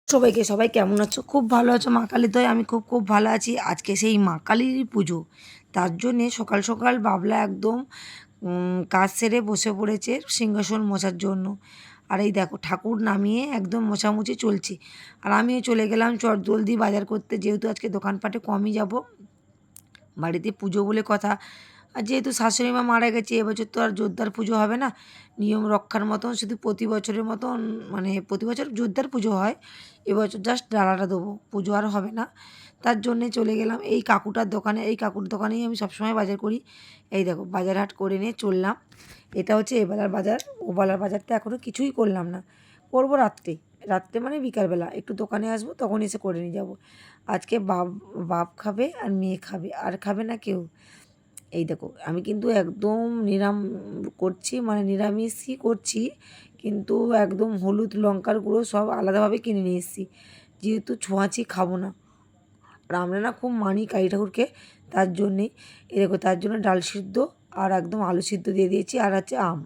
সবাই কেমন আছো? খুব ভালো আছো? মা কালীর দয়ায় আমি খুব ভালো আছি। আজকে সেই মা কালীরই পুজো। তার জন্যে সকাল সকাল বাবলা একদম কাজ সেরে বসে পড়েছে সিংহাসন মোছার জন্য। আর এই দেখো ঠাকুর নামিয়ে একদম মোছামুছি চলছে। আর আমিও চলে গেলাম চটজলদি বাজার করতে, যেহেতু আজকে দোকানপাটে কমই যাব। বাড়িতে পুজো বলে কথা। আর যেহেতু শাশুড়ি মা মারা গেছে, এবছর তো আর জোরদার পুজো হবে না। নিয়ম রক্ষার মতন শুধু প্রতি বছরের মতন, মানে প্রতি বছর জোরদার পুজো হয়, এবছর জাস্ট ডালাটা দেবো, পুজো আর হবে না। তার জন্যে চলে গেলাম এই কাকুটার দোকানে। এই কাকুর দোকানেই আমি সবসময় বাজার করি। এই দেখো বাজার হাট করে নিয়ে চললাম। এটা হচ্ছে এবেলার বাজার। ওবেলার বাজারটা এখনও কিছুই করলাম না, করবো রাত্রে। রাত্রে মানে বিকালবেলা একটু দোকানে আসবো, তখন এসে করে নিয়ে যাবো। আজকে বাপ খাবে আর মেয়ে খাবে, আর খাবে না কেউ। এই দেখো আমি কিন্তু একদম করছি, মানে নিরামিষই করছি, কিন্তু একদম হলুদ লঙ্কার গুঁড়ো সব আলাদাভাবে কিনে নিয়ে এসেছি, যেহেতু ছোঁয়াচি খাবো না। আর আমরা না খুব মানি কালী ঠাকুরকে, তার জন্যেই। এই দেখো তার জন্য ডাল সিদ্ধ আর একদম আলু সিদ্ধ দিয়ে দিয়েছি, আর হচ্ছে আম।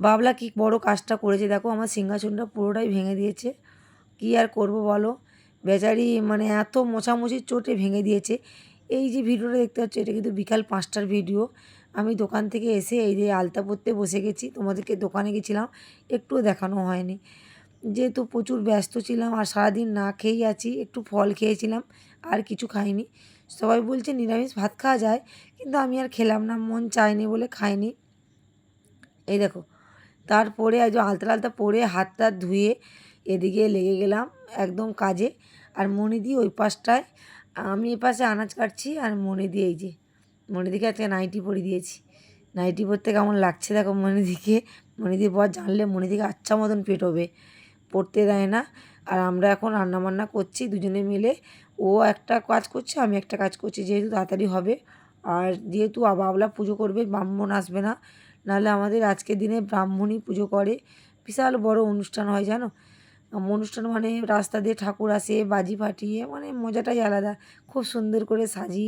বাবলা কি বড় কাজটা করেছে দেখো, আমার সিংহাসনটা পুরোটাই ভেঙে দিয়েছে। কী আর করব বলো, বেচারি মানে এত মোছামুছির চোটে ভেঙে দিয়েছে। এই যে ভিডিওটা দেখতে পাচ্ছ, এটা কিন্তু বিকাল 5টার ভিডিও। আমি দোকান থেকে এসে এই যে আলতা পরতে বসে গেছি। তোমাদেরকে দোকানে গেছিলাম, একটুও দেখানো হয়নি, যেহেতু প্রচুর ব্যস্ত ছিলাম। আর সারাদিন না খেয়েই আছি, একটু ফল খেয়েছিলাম, আর কিছু খাইনি। সবাই বলছে নিরামিষ ভাত খাওয়া যায়, কিন্তু আমি আর খেলাম না, মন চায়নি বলে খাইনি। এই দেখো তারপরে আজ আলতা আলতা পরে হাত টাত ধুয়ে এদিকে লেগে গেলাম একদম কাজে। আর মণিদি ওই পাশটায়, আমি এ পাশে আনাজ কাটছি, আর মণিদি এই যে, মণিদিকে আজকে নাইটি পরে দিয়েছি। নাইটি পরতে কেমন লাগছে দেখো মণিদিকে। মণিদি বর জানলে মণিদিকে আচ্ছা মতন পেটোবে, পড়তে দেয় না। আর আমরা এখন রান্নাবান্না করছি দুজনে মিলে। ও একটা কাজ করছে, আমি একটা কাজ করছি, যেহেতু তাড়াতাড়ি হবে। আর যেহেতু বাবলা পুজো করবে, ব্রাহ্মণ আসবে না, নাহলে আমাদের আজকের দিনে ব্রাহ্মণই পুজো করে। বিশাল বড় অনুষ্ঠান হয় জানো। অনুষ্ঠান মানে রাস্তা দিয়ে ঠাকুর আসে বাজি ফাটিয়ে, মানে মজাটাই আলাদা। খুব সুন্দর করে সাজি,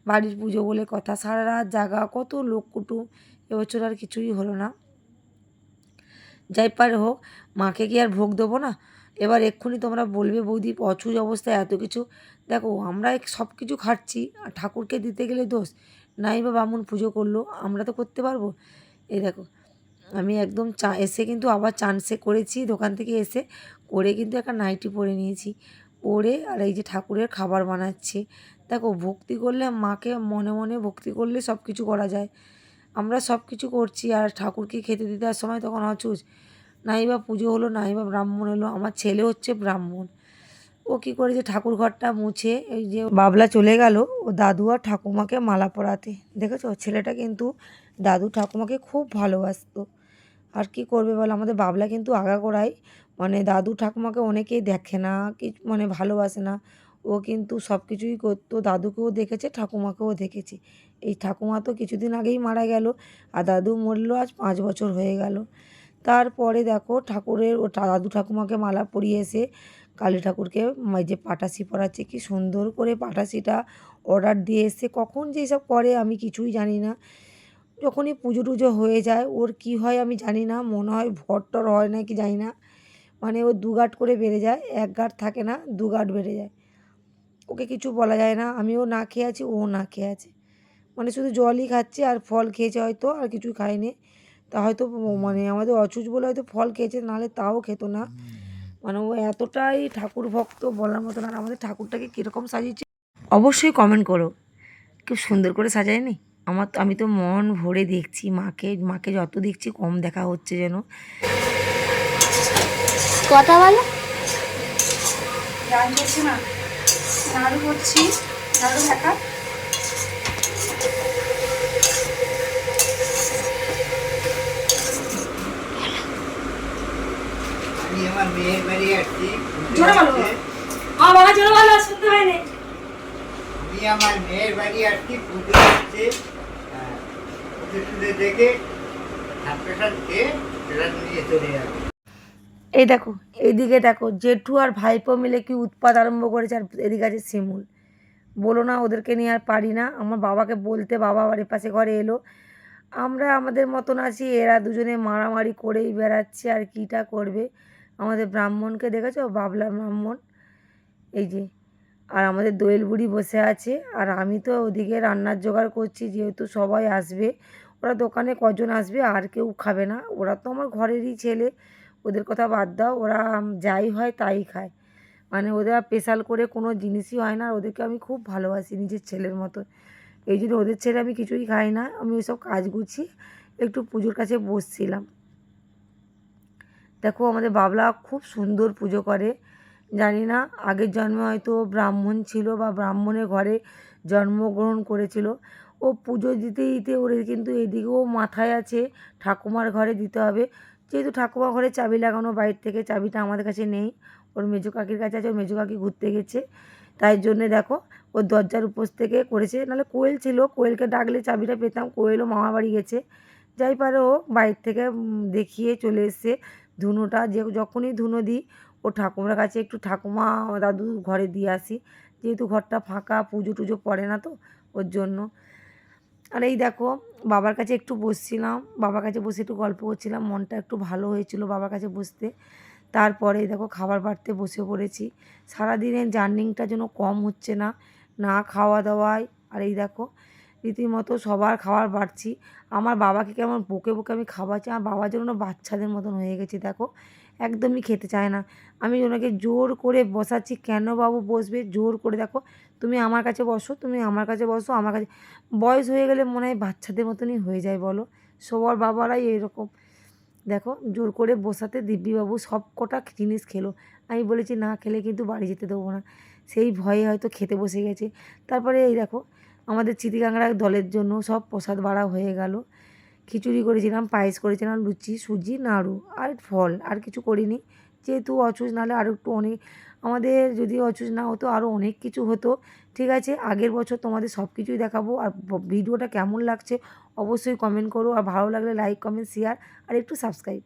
বাড়ির পুজো বলে কথা, সারা রাত জাগা, কত লোক কুটুম। এবছর আর কিছুই হলো না। যাই পারে হোক, মাকে কি আর ভোগ দেবো না? এবার এক্ষুনি তোমরা বলবে বৌদি অচুজ অবস্থায় এত কিছু। দেখো আমরা সব কিছু খাচ্ছি, আর ঠাকুরকে দিতে গেলে দোষ নাই, বা ব্রাহ্মণ পুজো করলো, আমরা তো করতে পারবো। এই দেখো আমি একদম এসে কিন্তু আবার চানসে করেছি, দোকান থেকে এসে করে কিন্তু একটা নাইটি পরে নিয়েছি, পরে আর এই যে ঠাকুরের খাবার বানাচ্ছি। দেখো ভক্তি করলে, মাকে মনে মনে ভক্তি করলে সব কিছু করা যায়। আমরা সব কিছু করছি, আর ঠাকুরকে খেতে দিতে আর সময় তখন অচুজ। নাই বা পুজো হলো, নাই বা ব্রাহ্মণ এলো। আমার ছেলে হচ্ছে ব্রাহ্মণ, ও কী করে যে ঠাকুর ঘরটা মুছে, এই যে বাবলা চলে গেল ও দাদু আর ঠাকুমাকে মালা পরাতে। দেখেছো ছেলেটা কিন্তু দাদু ঠাকুমাকে খুব ভালোবাসতো। আর কি করবে বলো, আমাদের বাবলা কিন্তু আগাগোড়াই, মানে দাদু ঠাকুমাকে অনেকেই দেখে না, কি মানে ভালোবাসে না। ও কিন্তু সব কিছুই করতো, দাদুকেও দেখেছে ঠাকুমাকেও দেখেছে। এই ঠাকুমা তো কিছুদিন আগেই মারা গেল, আর দাদু মরলো আজ 5 বছর হয়ে গেল। তারপরে দেখো ঠাকুরের ও দাদু ঠাকুমাকে মালা পরিয়ে এসে কালী ঠাকুরকে এই যে পাটাশি পরাচ্ছে, কি সুন্দর করে পাটাশিটা অর্ডার দিয়ে এসে, কখন যে এসব করে আমি কিছুই জানি না। যখনই পুজো টুজো হয়ে যায় ওর কি হয় আমি জানি না, মনে হয় ভর টর হয় না কি জানি না, মানে ও 2 গাঁট করে বেড়ে যায়, 1 গাঁট থাকে না, 2 গাঁট বেড়ে যায়। ওকে কিছু বলা যায় না, আমিও না খেয়ে আছি, ও না খেয়ে আছে, মানে শুধু জলই খাচ্ছে আর ফল খেয়েছে হয়তো, আর কিছুই খায়নি। তা হয়তো মানে আমাদের অচুজ বলে হয়তো ফল খেয়েছে, নাহলে তাও খেত না। মানে ও এতটাই ঠাকুর ভক্ত বলার মতো না। আর আমাদের ঠাকুরটাকে কীরকম সাজিয়েছে অবশ্যই কমেন্ট করো, খুব সুন্দর করে সাজায়নি? আমি তো মন ভরে দেখছি মাকে, মাকে যত দেখছি কম দেখা হচ্ছে যেন। কথা বলো। গান করছি না, নাড়ু করছি, নাড়ু দেখা। আমি আমার মেয়ের বাড়ি আসছি, জোরে বলো বাবা, জোরে বলো, শুনতে হয়নি। আমি আমার মেয়ের বাড়ি আসছি, পুজো হচ্ছে, পুজো টুজো দেখে হাত পেশাল খেয়ে সেটা নিয়ে চলে যাবে। এই দেখো এইদিকে দেখো জেঠু আর ভাইপো মিলে কি উৎপাত আরম্ভ করেছে, আর এদিকে আছে শিমুল। বলো না ওদেরকে নিয়ে আর পারি না। আমার বাবাকে বলতে বাবা আবার এপাশে ঘরে এলো। আমরা আমাদের মতন আছি, এরা দুজনে মারামারি করেই বেড়াচ্ছে, আর কীটা করবে। আমাদের ব্রাহ্মণকে দেখেছো, বাবলা ব্রাহ্মণ, এই যে। আর আমাদের দোয়েল বুড়ি বসে আছে, আর আমি তো ওদিকে রান্নার জোগাড় করছি, যেহেতু সবাই আসবে। ওরা দোকানে কজন আসবে, আর কেউ খাবে না, ওরা তো আমার ঘরেরই ছেলে, ওদের কথা বাদ দাও, ওরা যাই হয় তাই খায়। মানে ওদের আর স্পেশাল করে কোনো জিনিসই হয় না, আর ওদেরকে আমি খুব ভালোবাসি নিজের ছেলের মতো। এই জন্য ওদের ছেড়ে আমি কিছুই খাই না। আমি ওইসব কাজ গুছিয়ে একটু পুজোর কাছে বসছিলাম। দেখো আমাদের বাবলা খুব সুন্দর পুজো করে। জানি না আগের জন্মে হয়তো ব্রাহ্মণ ছিল বা ব্রাহ্মণের ঘরে জন্মগ্রহণ করেছিল। ও পুজো দিতে দিতে ওর কিন্তু এদিকেও মাথায় আছে ঠাকুমার ঘরে দিতে হবে। যেহেতু ঠাকুমার ঘরে চাবি লাগানো, বাইরে থেকে চাবিটা আমাদের কাছে নেই, ওর মেজো কাকির কাছে আছে, ওর মেজো কাকি ঘুরতে গেছে। তাই জন্যে দেখো ওর দরজার উপোস থেকে করেছে, নাহলে কোয়েল ছিল, কোয়েলকে ডাকলে চাবিটা পেতাম, কোয়েলও মামার বাড়ি গেছে। যাই পারে ও বাইরে থেকে দেখিয়ে চলে এসছে। ধুনোটা যখনই ধুনো দিই ও ঠাকুমার কাছে একটু ঠাকুমা দাদু ঘরে দিয়ে আসি, যেহেতু ঘরটা ফাঁকা, পুজো টুজো পড়ে না তো, ওর জন্য। আর এই দেখো বাবার কাছে একটু বসছিলাম, বাবার কাছে বসে একটু গল্প করছিলাম, মনটা একটু ভালো হয়েছিল বাবার কাছে বসতে। তারপরে দেখো খাবার বাড়তে বসে পড়েছি। সারাদিনের জার্নিংটা যেন কম হচ্ছে না, না খাওয়া দাওয়ায়। আর এই দেখো রীতিমতো সবার খাবার বাড়ছি। আমার বাবাকে কেমন বকে বকে আমি খাওয়াচ্ছি, আমার বাবা যেন না বাচ্চাদের মতন হয়ে গেছে দেখো, একদমই খেতে চায় না। আমি ওনাকে জোর করে বসাচ্ছি, কেন বাবু বসবে, জোর করে দেখো, তুমি আমার কাছে বসো, তুমি আমার কাছে বসো, আমার কাছে। বয়স হয়ে গেলে মনে হয় বাচ্চাদের মতনই হয়ে যায় বলো, সবার বাবারাই এরকম। দেখো জোর করে বসাতে দিব্যিবাবু সব কটা জিনিস খেলো। আমি বলেছি না খেলে কিন্তু বাড়ি যেতে দেবো না, সেই ভয়ে হয়তো খেতে বসে গেছে। তারপরে এই দেখো আমাদের চিটিকাংড়া দলের জন্য সব প্রসাদ বাড়া হয়ে গেল। খিচুড়ি করেছিলাম, পায়েস করেছিলাম, লুচি, সুজি, নাড়ু আর ফল, আর কিছু করিনি। যেহেতু অচুজ, নাহলে আরও একটু অনেক, আমাদের যদি অচুজ না হতো আরও অনেক কিছু হতো। ঠিক আছে, আগের বছর তোমাদের সব কিছুই দেখাবো। আর ভিডিওটা কেমন লাগছে অবশ্যই কমেন্ট করো, আর ভালো লাগলে লাইক, কমেন্ট, শেয়ার আর একটু সাবস্ক্রাইব।